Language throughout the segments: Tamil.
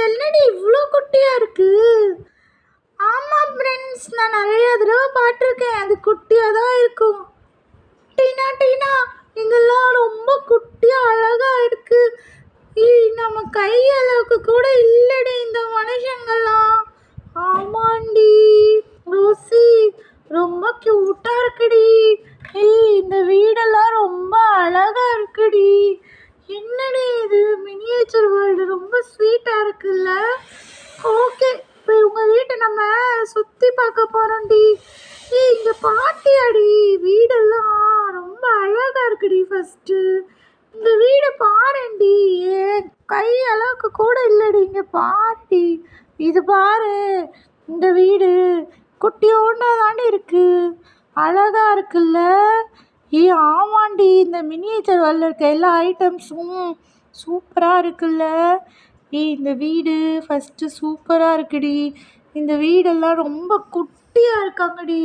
என்னடி இவ்வளோ குட்டியா இருக்கு? ஆமா ஃப்ரெண்ட்ஸ், நான் நிறைய தடவை பார்த்துருக்கேன். அது குட்டியா தான் இருக்கும். டீனா டீனா, இதெல்லாம் ரொம்ப குட்டியா அழகா இருக்கு. நம்ம கை அளவுக்கு கூட இல்லடி இந்த மனுஷங்கள்லாம். ஆமாண்டி ரோசி, ரொம்ப கியூட்டா இருக்குடி. இந்த வீடெல்லாம் ரொம்ப அழகா இருக்குடி. என்னடி இது மினியேச்சர் வேர்ல்டு, ரொம்ப ஸ்வீட்டா இருக்குல்ல. ஓகே, இப்போ உங்க வீட்டை நம்ம சுத்தி பார்க்க போறோம்டி. இங்க பாத்தியாடி, வீடெல்லாம் ரொம்ப அழகா இருக்குடி. ஃபர்ஸ்ட் இந்த வீடு பாருண்டி, ஏன் கை அளவுக்கு கூட இல்லடி. இங்க பாருடி, இது பாரு, இந்த வீடு குட்டியோண்டா தாண்டி இருக்கு. அழகா இருக்குல்ல. ஆமாண்டி, இந்த மினியேச்சர் வேர்ல்டில் இருக்க எல்லா ஐட்டம்ஸும் சூப்பராக இருக்குல்ல. இந்த வீடு ஃபஸ்ட்டு சூப்பராக இருக்குடி. இந்த வீடெல்லாம் ரொம்ப குட்டியாக இருக்காங்கடி.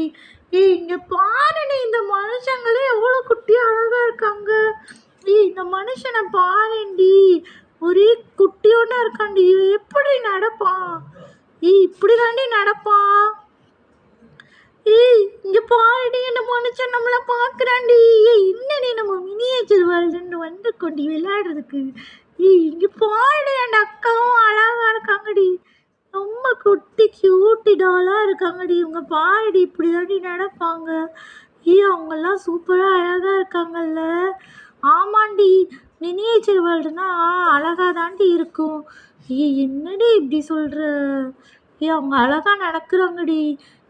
இங்கே பாருடி, இந்த மனுஷங்களே எவ்வளோ குட்டியாக அழகாக இருக்காங்க. இந்த மனுஷனை பாருண்டி, ஒரே குட்டியோண்டா இருக்காண்டி. எப்படி நடப்பான்? இப்படி தாண்டி நடப்பான். இங்க பாருடி, இந்த மனுஷன் நம்மள பாக்குறாண்டி. என்னடி நம்ம மினியேச்சர் வேர்ல்டுன்னு வந்து கொண்டு விளையாடுறதுக்கு. இங்க பாருடி, அந்த அக்காவும் அழகா இருக்காங்கடி. ரொம்ப குட்டி கியூட்டி டாலா இருக்காங்கடி. இவங்க பாருடி, இப்படி தாண்டி நடப்பாங்க. அவங்கெல்லாம் சூப்பரா அழகா இருக்காங்கல்ல. ஆமாண்டி, மினியேச்சர் வேர்ல்டுனா அழகா தாண்டி இருக்கும். என்னடி இப்படி சொல்ற? அவங்க அழகா நடக்கிறாங்கடி.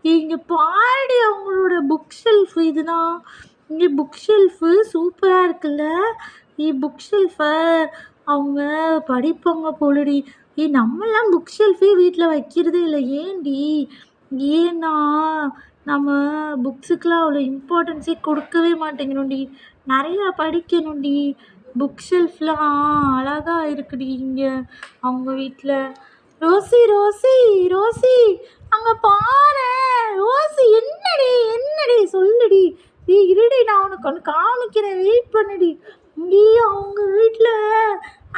இங்கே பாருடி, அவங்களோட புக் ஷெல்ஃபு இதுதான். இங்கே புக் ஷெல்ஃபு சூப்பராக இருக்குல்ல. புக் ஷெல்ஃபை அவங்க படிப்பாங்க போலடி. நம்மெல்லாம் புக் ஷெல்ஃபே வீட்டில் வைக்கிறதே இல்லை. ஏன்டி? ஏன்னா நம்ம புக்ஸுக்கெலாம் அவ்வளோ இம்பார்ட்டன்ஸே கொடுக்கவே மாட்டேங்கிறோண்டி. நிறையா படிக்கணும்டி. புக் ஷெல்ஃப்லாம் அழகாக இருக்குடி இங்கே அவங்க வீட்டில். ரோசி ரோசி ரோசி, அங்கே பாரு. ரோசி, என்னடி சொல்லுடி. இருடி, நான் உனக்கு ஒன்று காமிக்கிறேன், வெயிட் பண்ணுடி. அவங்க வீட்டில்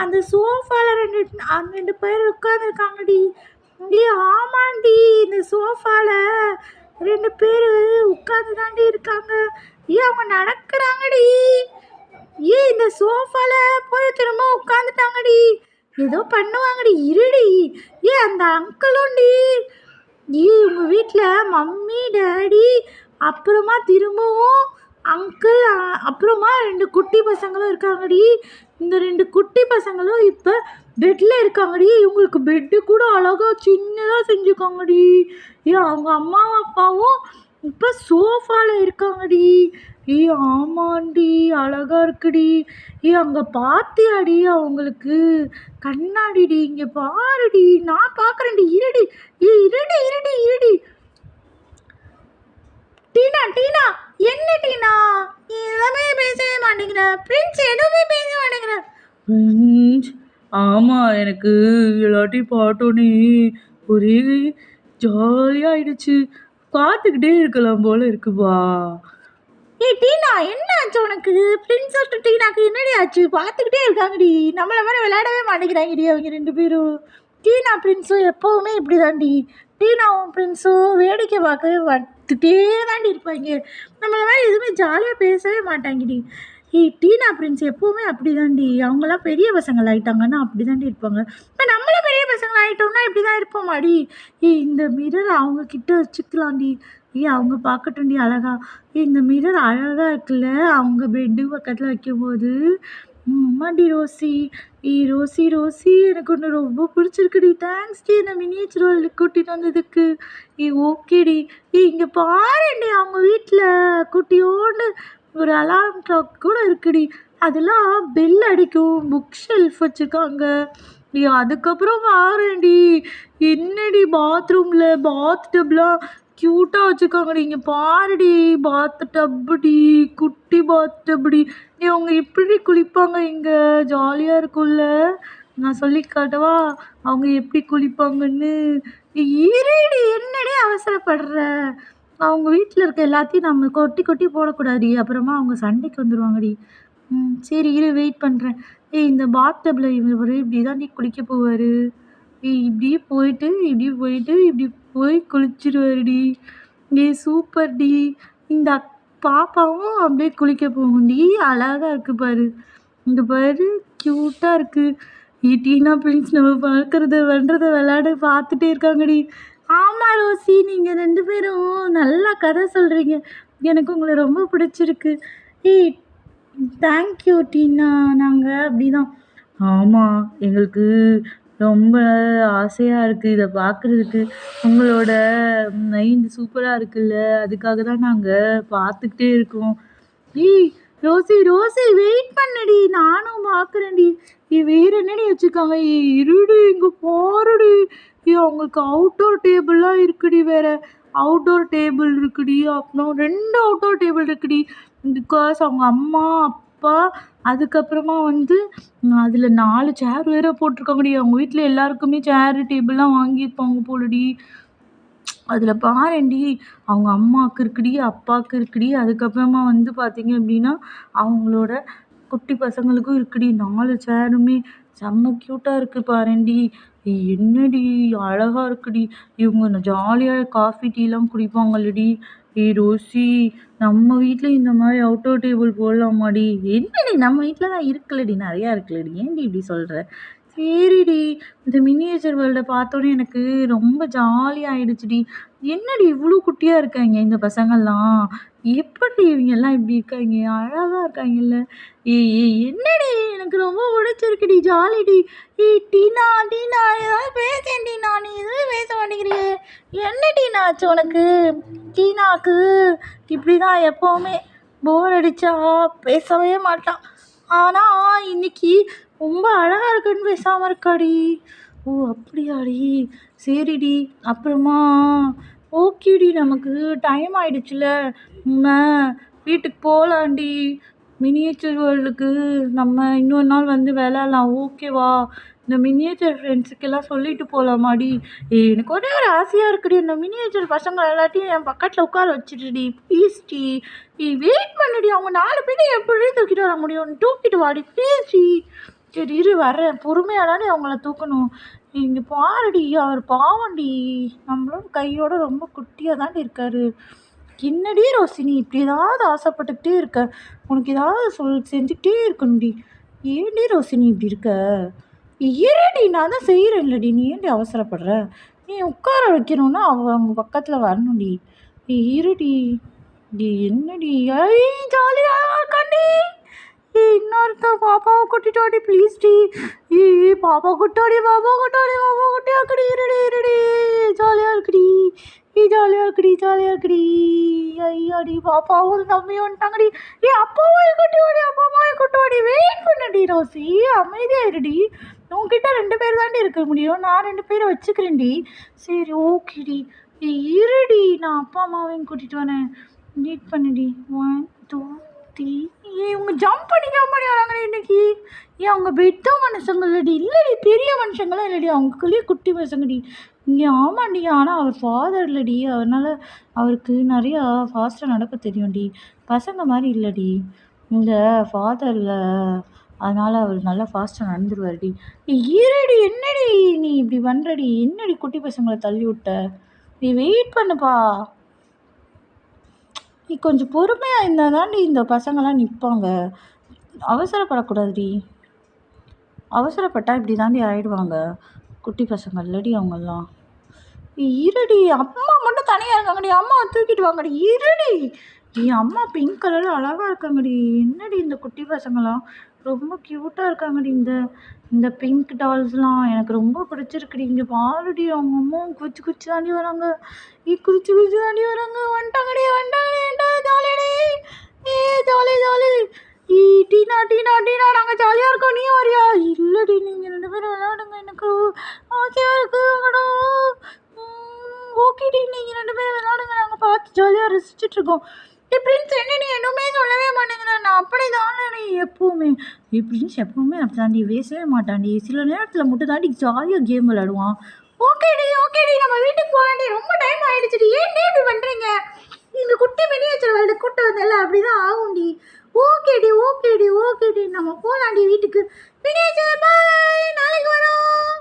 அந்த சோஃபாவில் ரெண்டு பேர் உட்காந்துருக்காங்கடி. ஆமாண்டி, இந்த சோஃபாவில் 2 பேர் உட்காந்து தாண்டி இருக்காங்க. அவங்க நடக்கிறாங்கடி. இந்த சோஃபாவில் போய் திரும்ப உட்காந்துட்டாங்கடி. ஏதோ பண்ணுவாங்கடி. இருடி. அந்த அங்கிளும்டி. உங்க வீட்டில் மம்மி டேடி, அப்புறமா திரும்பவும் அங்கிள், அப்புறமா 2 குட்டி பசங்களும் இருக்காங்கடி. இந்த 2 குட்டி பசங்களும் இப்போ பெட்டில் இருக்காங்கடி. இவங்களுக்கு பெட்டு கூட அழகாக சின்னதாக செஞ்சுருக்காங்கடி. அவங்க அம்மாவும் அப்பாவும் இப்போ சோஃபாவில் இருக்காங்கடி. ஆமாண்டி, அழகா இருக்குடி. அங்கே பாத்தியாடி, அவங்களுக்கு கண்ணாடிடி. இங்கே பாருடி, நான் பார்க்குறேன்டி. இருடி. இருடி. டீனா டீனா, என்ன டீனா, நீ எல்லாமே பேசவே மாட்டேங்கிற. பிரின்ஸ் எதுவுமே பேச மாட்டேங்கிற. ஆமாம், எனக்கு எல்லாத்தையும் பார்த்தோன்னே ஒரே ஜாலியாகிடுச்சு. பார்த்துக்கிட்டே இருக்கலாம் போல இருக்குப்பா. டீனா, என்ன ஆச்சு உனக்கு? பிரின்ஸோட டீனாக்கு என்னடி ஆச்சு? பார்த்துக்கிட்டே இருக்காங்கடி. நம்மளை மாதிரி விளையாடவே மாட்டேங்கிறாங்கடி அவங்க 2 பேரும். டீனா பிரின்ஸும் எப்போவுமே இப்படி தாண்டி. டீனாவும் பிரின்ஸும் வேடிக்கை பார்க்கவே வந்துட்டே தாண்டி இருப்பாங்க. நம்மளை மாதிரி எதுவுமே ஜாலியாக பேசவே மாட்டாங்கடி. டீனா பிரின்ஸ் எப்போவுமே அப்படி தாண்டி. அவங்களாம் பெரிய பசங்கள் ஆகிட்டாங்கன்னா அப்படி தாண்டி இருப்பாங்க. இப்போ நம்மளும் பெரிய பசங்கள் ஆகிட்டோம்னா இப்படி தான் இருப்போமாடி. இந்த மிரர் அவங்கக்கிட்ட வச்சுக்கலாம்டி. அவங்க பார்க்கட்டும்டி அழகா. இந்த மிரர் அழகாக இருக்குல்ல, அவங்க பெட்டு பக்கத்தில் வைக்கும்போது. அம்மாடி ரோசி. ரோசி, எனக்கு ஒன்று ரொம்ப பிடிச்சிருக்குடி. தேங்க்ஸ் டி, இந்த மினியேச்சர் வேர்ல்டு கூட்டிகிட்டு வந்ததுக்கு. ஓகேடி. இங்கே பாருண்டி, அவங்க வீட்டில் குட்டியோண்டு ஒரு அலாரம் கிளாக் கூட இருக்குடி. அதெல்லாம் பெல் அடிக்கும். புக் ஷெல்ஃப் வச்சுருக்காங்க. அதுக்கப்புறம் பாருண்டி, என்னடி பாத்ரூமில் பாத் டப்லாம் க்யூட்டாக வச்சுருக்காங்கடி. இங்கே பாருடி, பாத் டப்புடி, குட்டி பாத் டப்புடி. அவங்க எப்படி குளிப்பாங்க இங்கே? ஜாலியாக இருக்கும்ல. நான் சொல்லி காட்டவா அவங்க எப்படி குளிப்பாங்கன்னு? இருடி, என்னடி அவசரப்படுற? அவங்க வீட்டில் இருக்க எல்லாத்தையும் நம்ம கொட்டி போடக்கூடாது. அப்புறமா அவங்க சண்டைக்கு வந்துடுவாங்கடி. சரி இரு, வெயிட் பண்ணுறேன். இந்த பாத் டப்பில் இவர் இப்படி தான் குளிக்க போவார். இப்படி போய் குளிச்சிருவாருடி. சூப்பர்டி. இந்த பாப்பாவும் அப்படியே குளிக்க போகும்டி. அழகா இருக்கு பாரு. இங்க பாரு, க்யூட்டா இருக்கு. டீனா பிரின்ஸ் நம்ம பார்க்கறத பண்ணுறத விளையாட பார்த்துட்டே இருக்காங்கடி. ஆமாம் ரோசி, நீங்கள் 2 பேரும் நல்லா கதை சொல்கிறீங்க. எனக்கு உங்களை ரொம்ப பிடிச்சிருக்கு. ஏய், தேங்க்யூ டீனா. நாங்கள் அப்படிதான். ஆமாம், எங்களுக்கு ரொம்ப ஆசையாக இருக்குது இதை பார்க்குறதுக்கு. உங்களோட மைண்ட் சூப்பராக இருக்குல்ல, அதுக்காக தான் நாங்கள் பார்த்துக்கிட்டே இருக்கோம். ஏய் ரோசி, வெயிட் பண்ணுடி, நானும் பார்க்குறேன்டி. வேற என்னடி வச்சுருக்காங்க? இருடி, இங்கே பாருடி. அவங்களுக்கு அவுட்டோர் டேபிள்லாம் இருக்குடி. வேற அவுட்டோர் டேபிள் இருக்குடி. அப்புறம் 2 அவுட்டோர் டேபிள் இருக்குடி. பிகாஸ் அவங்க அம்மா அப்பா அதுக்கப்புறமா அதில் 4 சேர் வேற போட்டிருக்காங்கடி. அவங்க வீட்டில் எல்லாருக்குமே சேரு டேபிள்லாம் வாங்கியிருப்பாங்க போலடி. அதில் பாரேன்டி, அவங்க அம்மாவுக்கு இருக்குடி, அப்பாவுக்கு இருக்குடி. அதுக்கப்புறமா பார்த்தீங்க அப்படின்னா அவங்களோட குட்டி பசங்களுக்கும் இருக்குடி. 4 சேருமே செம்ம க்யூட்டாக இருக்குது பாரேன்டி. என்னடி அழகாக இருக்குடி. இவங்க ஜாலியாக காஃபி டீலாம் குடிப்பாங்கல்லடி. ரோசி, நம்ம வீட்டில் இந்த மாதிரி அவுட்டோர் டேபிள் போடலாமாடி? என்னடி, நம்ம வீட்டில் தான் இருக்குல்லடி, நிறையா இருக்குல்லடி. ஏன்டி இப்படி சொல்கிற? சரிடி. இந்த மினியேச்சர் வேர்ல்டை பார்த்தோன்னே எனக்கு ரொம்ப ஜாலியாகிடுச்சுடி. என்னடி இவ்வளோ குட்டியாக இருக்காங்க இந்த பசங்கள்லாம்? எப்படி இவங்கெல்லாம் இப்படி இருக்காங்க? அழகாக இருக்காங்கல்ல. என்னடி, எனக்கு ரொம்ப பிடிச்சிருக்குடி, ஜாலிடி. டீனா ஏதாவது பேசேன் டீனா, நீ எதுவும் பேச மாட்டேங்கிறியே. என்ன டீனா ஆச்சு உனக்கு? டீனாக்கு இப்படி தான் எப்போவுமே போர் அடித்தா பேசவே மாட்டான். ஆனால் இன்னைக்கு ரொம்ப அழகாக இருக்குன்னு பேசாமல் இருக்காடி. ஓ அப்படியாடி, சரிடி. அப்புறமா ஓகேடி, நமக்கு டைம் ஆயிடுச்சுல, நம்ம வீட்டுக்கு போகலாண்டி. மினியேச்சர் வேர்ல்டுக்கு நம்ம இன்னொரு நாள் விளையாடலாம், ஓகேவா? இந்த மினியேச்சர் ஃப்ரெண்ட்ஸுக்கெல்லாம் சொல்லிட்டு போகலாமாடி? எனக்கு ஒரே ஒரு ஆசையாக இருக்குடி, இந்த மினியேச்சர் பசங்க எல்லாத்தையும் என் பக்கத்தில் உட்கார வச்சுடுடி, ப்ளீஸ்டி. வெயிட் பண்ணுடி, அவங்க 4 பேரையும் எப்படி தூக்கிட்டு வர முடியும்? தூக்கிட்டு வாடி ப்ளீஸ்டி. சரி இரு, வரேன். பொறுமையாக தானே அவங்கள தூக்கணும். இங்கே பாருடி, அவர் பாவண்டி, நம்மளோட கையோட ரொம்ப குட்டியாக தாண்டி இருக்காரு. என்னடி ரோசினி, இப்படி ஏதாவது ஆசைப்பட்டுக்கிட்டே இருக்க? உனக்கு ஏதாவது செஞ்சுக்கிட்டே இருக்கணும்டி. ஏன்டி ரோசினி இப்படி இருக்க? இருடி, நான் தான் செய்கிறேன்லடி, நீ ஏன்டி அவசரப்படுற? நீ உட்கார வைக்கணும்னா அவங்க பக்கத்தில் வரணும்டி. இருடி. என்னடி ஜாலியாக இருக்காண்டி. இன்னொருத்த பாப்பாவை கூட்டிட்டு வாடி ப்ளீஸ்டி. பாப்பா குட்டாடி குட்டியாக்கடி. இருடி, ஜாலியாக இருக்குடி. ஐயாடி, பாப்பாவும் தம்பியும் வந்துட்டாங்கடி. அப்பாவும் கூட்டு வாடி. வெயிட் பண்ணடி ரோசி, அமைதியாக இருடி. உங்ககிட்ட 2 பேர் தாண்டி இருக்க முடியும், நான் 2 பேரை வச்சுக்கிறேன்டி. சரி ஓகேடி. இருடி, நான் அப்பா அம்மாவையும் கூட்டிகிட்டு வரேன். வெயிட் பண்ணுடி. 1 2 3. இவங்க ஜம்ப் பண்ணி வராங்கடி இன்னைக்கு. அவங்க பெத்த மனுஷங்களடி, இல்லடி பெரிய மனுஷங்களாம் இல்லடி, அவங்களுக்குள்ளேயே குட்டி பசங்கடி. ஆமாண்டி, ஆனால் அவர் ஃபாதர் இல்லடி, அதனால் அவருக்கு நிறையா ஃபாஸ்ட்டாக நடக்க தெரியும்டி. பசங்க மாதிரி இல்லடி, இந்த ஃபாதரில், அதனால் அவர் நல்லா ஃபாஸ்ட்டாக நடந்துருவார்டி. இருடி, என்னடி நீ இப்படி பண்ணுறடி? என்னடி குட்டி பசங்களை தள்ளி விட்ட? நீ வெயிட் பண்ணுப்பா. நீ கொஞ்சம் பொறுமையாக இருந்தால் தாண்டி இந்த பசங்களாம் நிற்பாங்க. அவசரப்படக்கூடாதுடி. அவசரப்பட்டால் இப்படி தாண்டி ஆயிடுவாங்க. குட்டி பசங்க இல்லடி அவங்கெல்லாம். இருடி, அம்மா மட்டும் தனியாக இருக்காங்கடி, அம்மா தூக்கிட்டு வாங்கடி. இருடி, அம்மா பிங்க் கலரில் அழகாக இருக்காங்கடி. என்னடி இந்த குட்டி பசங்களாம் ரொம்ப க்யூட்டாக இருக்காங்கடி. இந்த பிங்க் டால்ஸ்லாம் எனக்கு ரொம்ப பிடிச்சிருக்குடி. இங்கே பாருடி, அவங்க அம்மாவும் குச்சி தாண்டி வராங்க. குச்சி தாண்டி வராங்க. வந்துட்டாங்கடி. ஜாலியாடி. ஜாலி. டீனா நாங்கள் ஜாலியாக இருக்கோம், நீ வரியா? இல்லடி, நீங்கள் 2 பேரும் விளையாடுங்க, எனக்கு ஆசையாக இருக்கு. ஓகேடி, நீங்கள் 2 பேரும் விளையாடுங்க, நாங்கள் பார்த்து ஜாலியாக ரசிச்சுட்ருக்கோம். பிரின்ஸ், என்ன நீ எதுவுமே சொல்லவே மாட்டேங்கிறேன். நான் அப்படி தானே எப்போவுமே. பிரின்ஸ் எப்போவுமே அப்படி தாண்டி பேசவே மாட்டாண்டி. சில நேரத்தில் மட்டும் தாண்டி ஜாலியாக கேம் விளையாடுவான். ஓகேடி, நம்ம வீட்டுக்கு போகலாண்டி. ரொம்ப டைம் ஆகிடுச்சுடி. ஏன் இப்படி பண்ணுறீங்க? இந்த குட்டி மினியேச்சர் வேர்ல்டு கூட்டு வந்தல, அப்படி தான் ஆகும்டி. ஓகேடி, நம்ம போகலாண்டி வீட்டுக்கு. மினியேச்சர் பாய், நாளைக்கு வரோம்.